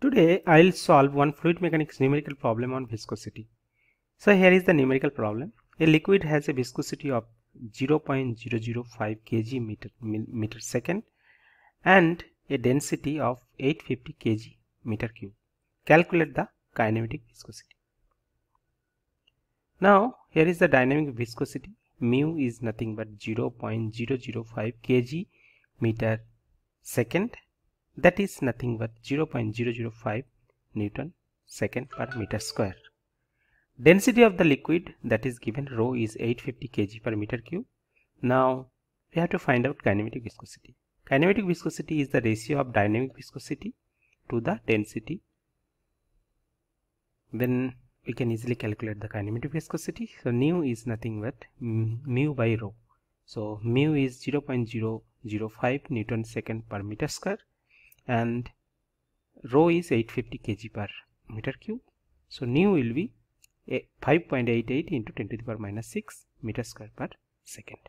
Today I'll solve one fluid mechanics numerical problem on viscosity. So here is the numerical problem. A liquid has a viscosity of 0.005 kg meter second and a density of 850 kg meter cube. Calculate the kinematic viscosity. Now here is the dynamic viscosity. Mu is nothing but 0.005 kg meter second. That is nothing but 0.005 Newton second per meter square. Density of the liquid, that is given, rho, is 850 kg per meter cube. Now we have to find out kinematic viscosity. Kinematic viscosity is the ratio of dynamic viscosity to the density. Then we can easily calculate the kinematic viscosity. So nu is nothing but mu by rho. So mu is 0.005 Newton second per meter square and rho is 850 kg per meter cube. So nu will be 5.88 into 10 to the power minus 6 meter square per second.